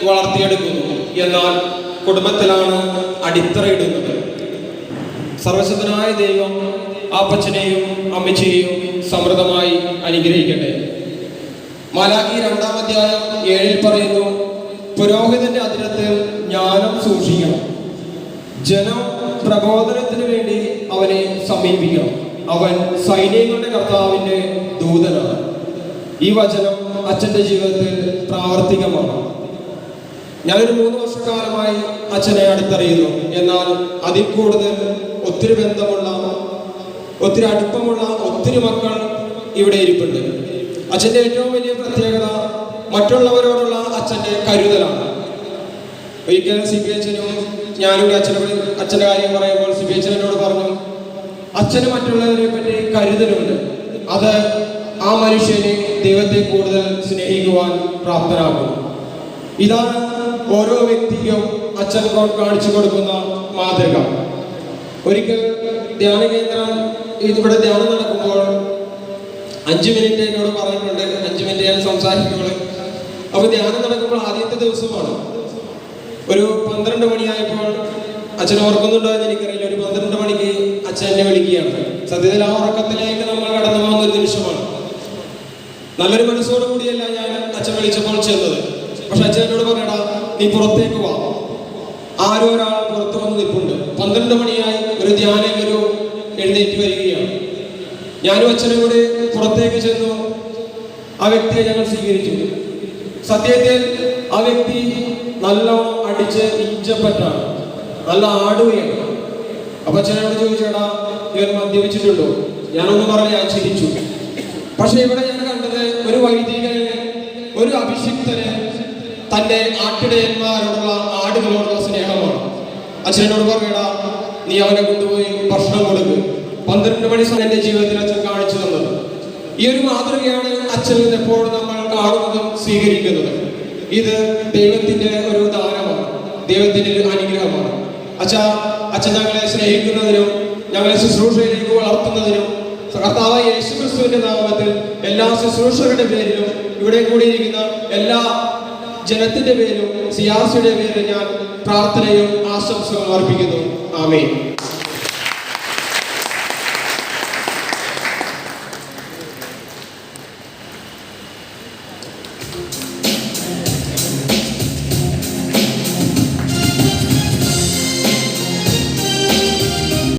വളർത്തിയെടുക്കുന്നു. എന്നാൽ കുടുംബത്തിലാണ് അടിത്തറയിടുന്നത്. സർവശക്തനായ ദൈവം അപ്പച്ചനെയും അമ്മച്ചിയെയും സമൃദ്ധമായി അനുഗ്രഹിക്കട്ടെ. മലാക്കി 2-ാം അധ്യായം 7 പറയുന്നു, പുരോഹിതന്റെ അതിരത്തിൽ ജ്ഞാനം സൂക്ഷിക്കണം, ജനം പ്രബോധനത്തിന് വേണ്ടി അവനെ സമീപിക്കണം, അവൻ സൈന്യങ്ങളുടെ കർത്താവിന്റെ ദൂതനാണ്. ഈ വചനം അച്ഛൻ്റെ ജീവിതത്തിൽ പ്രാവർത്തികമാണ്. ഞാനൊരു 3 വർഷക്കാലമായി അച്ഛനെ അടുത്തറിയുന്നു. എന്നാൽ അതിൽ കൂടുതൽ ഒത്തിരി ബന്ധമുള്ള, ഒത്തിരി അടുപ്പമുള്ള ഒത്തിരി മക്കൾ ഇവിടെ ഇരിപ്പുണ്ട്. അച്ഛൻ്റെ ഏറ്റവും വലിയ പ്രത്യേകത മറ്റുള്ളവരോടുള്ള അച്ഛൻ്റെ കരുതലാണ്. ഒരിക്കൽ CP അച്ഛനും ഞാനും അച്ഛൻ്റെ കാര്യം പറയുമ്പോൾ CP അച്ഛൻ എന്നോട് പറഞ്ഞു, അച്ഛന് മറ്റുള്ളവരെ പറ്റി കരുതലുണ്ട്, അത് ആ മനുഷ്യനെ ദൈവത്തെ കൂടുതൽ സ്നേഹിക്കുവാൻ പ്രാപ്തനാകും. ഇതാണ് ഓരോ വ്യക്തിക്കും അച്ഛൻ കാണിച്ചു കൊടുക്കുന്ന മാതൃക. ഒരിക്കൽ ധ്യാന കേന്ദ്രം ഇവിടെ ധ്യാനം നടക്കുമ്പോൾ 5 മിനിറ്റ് എന്നോട് പറഞ്ഞിട്ടുണ്ട്, 5 മിനിറ്റ് ഞാൻ സംസാരിക്കുമ്പോൾ. അപ്പോൾ ധ്യാനം നടക്കുമ്പോൾ ആദ്യത്തെ ദിവസമാണ്. ഒരു 12 മണിയായപ്പോൾ അച്ഛൻ ഓർക്കുന്നുണ്ടോ എന്ന് എനിക്കറിയില്ല, ഒരു 12 മണിക്ക് അച്ഛൻ എന്നെ വിളിക്കുകയാണ്. സത്യത്തിൽ ആ ഉറക്കത്തിലേക്ക് നമ്മൾ കടന്നു പോകുന്ന ഒരു നിമിഷമാണ്. നല്ലൊരു മനസ്സോടു കൂടിയല്ല ഞാൻ അച്ഛൻ വിളിച്ചപ്പോൾ ചെന്നത്. പക്ഷെ അച്ഛൻ എന്നോട് പറയടാ, നീ പുറത്തേക്ക് വാ. ആരോ ഒരാൾ പുറത്തു വന്ന് നിൽപ്പുണ്ട്. 12 മണിയായി, ഒരു ധ്യാനഗുരു എഴുന്നേറ്റ് വരികയാണ്. ഞാനും അച്ഛനും കൂടി പുറത്തേക്ക് ചെന്നു. ആ വ്യക്തിയെ ഞങ്ങൾ സ്വീകരിച്ചു. സത്യത്തിൽ ആ വ്യക്തി നല്ലോണം അടിച്ച് ഇഞ്ചപ്പെട്ടാണ്, നല്ല ആടുകയാണ്. അപ്പൊ അച്ഛനോട് ചോദിച്ചേടാ, ഇവൻ മദ്യപിച്ചിട്ടുണ്ടോ? ഞാനൊന്നും പറഞ്ഞ് ഞാൻ ചിരിച്ചു. പക്ഷെ ഇവിടെ ഞാൻ കണ്ടത് ഒരു വൈദികന്, ഒരു അഭിഷിക്തന് തന്റെ ആട്ടിടയന്മാരോടുള്ള, ആടുകളോടുള്ള സ്നേഹമാണ്. അച്ഛനോട് പറയടാ, നീ അവനെ കൊണ്ടുപോയി ഭക്ഷണം കൊടുക്കും. 12 മണി സമയം എൻ്റെ ജീവിതത്തിൽ അച്ഛൻ കാണിച്ചു തന്നത്. ഈ ഒരു മാതൃകയാണ് അച്ഛനിൽ എപ്പോഴും നമ്മൾ കാണുന്നതും സ്വീകരിക്കുന്നതും. ഇത് ദൈവത്തിന്റെ ഒരു ദാനമാണ്, ദൈവത്തിന്റെ ഒരു അനുഗ്രഹമാണ്. അച്ഛൻ ഞങ്ങളെ സ്നേഹിക്കുന്നതിനും ഞങ്ങളെ ശുശ്രൂഷയിലേക്ക് വളർത്തുന്നതിനും കർത്താവായ യേശുക്രിസ്തുവിന്റെ നാമത്തിൽ എല്ലാ ശുശ്രൂഷകരുടെ പേരിലും ഇവിടെ കൂടിയിരിക്കുന്ന എല്ലാ ജനത്തിന്റെ പേരിലും CRCയുടെ പേരിൽ ഞാൻ പ്രാർത്ഥനയും ആശംസകളും അർപ്പിക്കുന്നു. ആമേൻ.